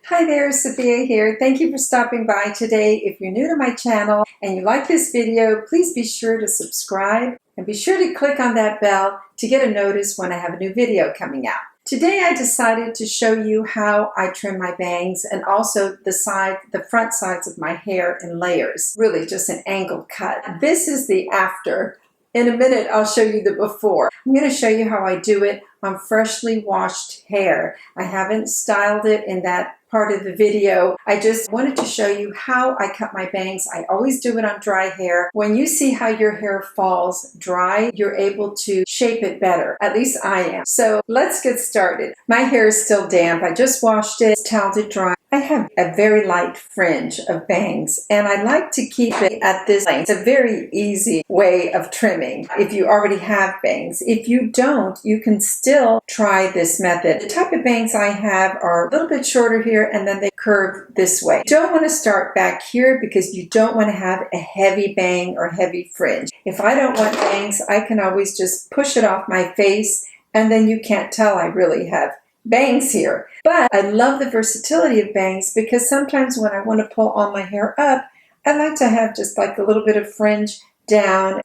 Hi there, Sophia here. Thank you for stopping by today. If you're new to my channel and you like this video, please be sure to subscribe and be sure to click on that bell to get a notice when I have a new video coming out. Today I decided to show you how I trim my bangs and also the front sides of my hair in layers. Really just an angle cut. This is the after. In a minute, I'll show you the before. I'm going to show you how I do it on freshly washed hair. I haven't styled it in that part of the video. I just wanted to show you how I cut my bangs. I always do it on dry hair. When you see how your hair falls dry, you're able to shape it better. At least I am. So let's get started. My hair is still damp. I just washed it, toweled it dry. I have a very light fringe of bangs and I like to keep it at this length. It's a very easy way of trimming if you already have bangs. If you don't, you can still try this method. The type of bangs I have are a little bit shorter here and then they curve this way. You don't want to start back here because you don't want to have a heavy bang or heavy fringe. If I don't want bangs, I can always just push it off my face and then you can't tell I really have bangs here. But I love the versatility of bangs because sometimes when I want to pull all my hair up, I like to have just like a little bit of fringe down.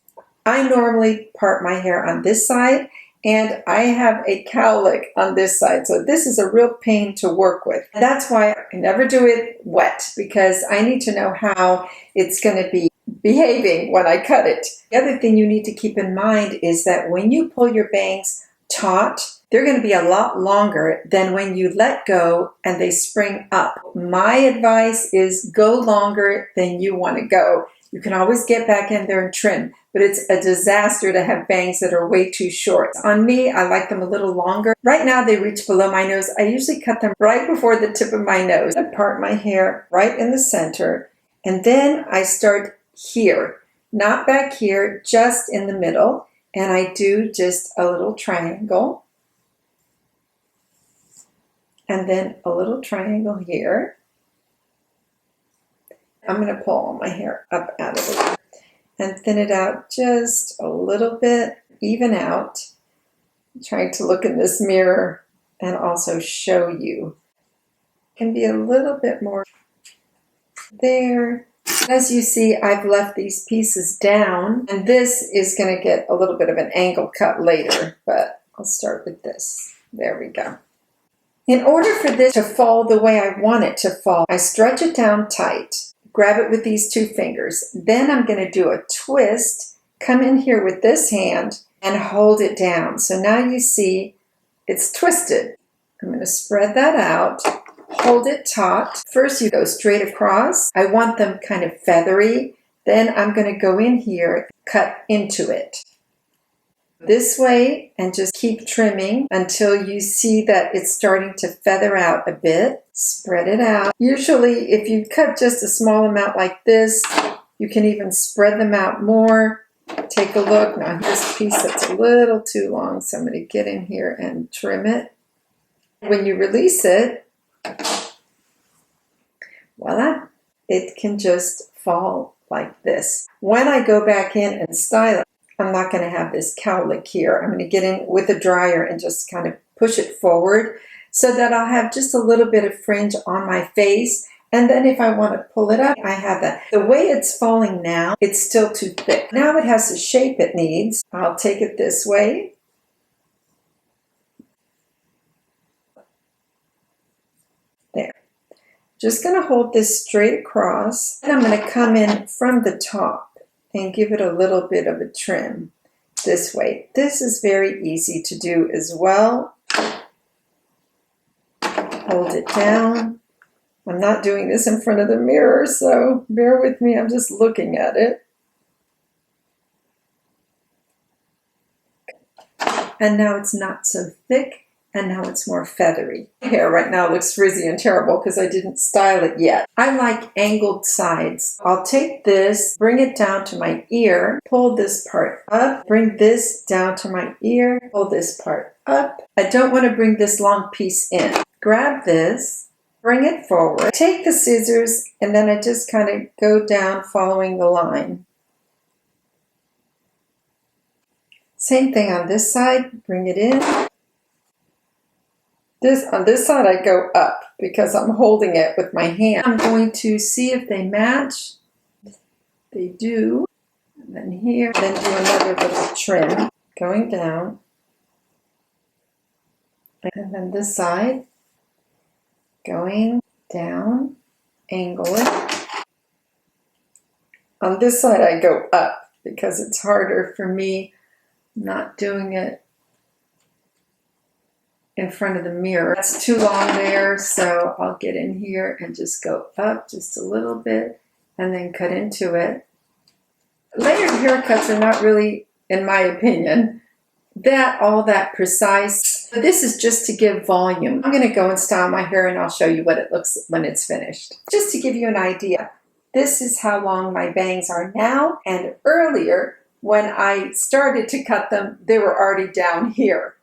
I normally part my hair on this side and I have a cowlick on this side. So this is a real pain to work with. And that's why I never do it wet because I need to know how it's going to be behaving when I cut it. The other thing you need to keep in mind is that when you pull your bangs taut, they're going to be a lot longer than when you let go and they spring up. My advice is go longer than you want to go. You can always get back in there and trim, but it's a disaster to have bangs that are way too short. On me, I like them a little longer. Right now they reach below my nose. I usually cut them right before the tip of my nose. I part my hair right in the center and then I start here, not back here, just in the middle, and I do just a little triangle. And then a little triangle here. I'm going to pull all my hair up out of it and thin it out just a little bit, even out. I'm trying to look in this mirror and also show you. It can be a little bit more there. As you see, I've left these pieces down, and this is going to get a little bit of an angle cut later, but I'll start with this. There we go. In order for this to fall the way I want it to fall, I stretch it down tight, grab it with these two fingers. Then I'm going to do a twist, come in here with this hand and hold it down. So now you see it's twisted. I'm going to spread that out, hold it taut. First you go straight across. I want them kind of feathery. Then I'm going to go in here, cut into it this way and just keep trimming until you see that it's starting to feather out a bit. Spread it out. Usually if you cut just a small amount like this, you can even spread them out more. Take a look. Now here's a piece that's a little too long, so I'm going to get in here and trim it. When you release it, voila, it can just fall like this. When I go back in and style it, I'm not going to have this cowlick here. I'm going to get in with a dryer and just kind of push it forward so that I'll have just a little bit of fringe on my face. And then if I want to pull it up, I have that. The way it's falling now, it's still too thick. Now it has the shape it needs. I'll take it this way. There. Just going to hold this straight across. And I'm going to come in from the top and give it a little bit of a trim this way. This is very easy to do as well. Hold it down. I'm not doing this in front of the mirror, so bear with me. I'm just looking at it. And now it's not so thick. And now it's more feathery. Hair right now looks frizzy and terrible because I didn't style it yet. I like angled sides. I'll take this, bring it down to my ear, pull this part up, bring this down to my ear, pull this part up. I don't want to bring this long piece in. Grab this, bring it forward, take the scissors, and then I just kind of go down following the line. Same thing on this side, bring it in. On this side I go up because I'm holding it with my hand. I'm going to see if they match. They do. And then here, then do another little trim going down. And then this side, going down, angle it. On this side, I go up because it's harder for me not doing it in front of the mirror. That's too long there, so I'll get in here and just go up just a little bit and then cut into it. Layered haircuts are not really, in my opinion, all that precise. But this is just to give volume. I'm going to go and style my hair and I'll show you what it looks when it's finished. Just to give you an idea, this is how long my bangs are now, and earlier when I started to cut them, they were already down here.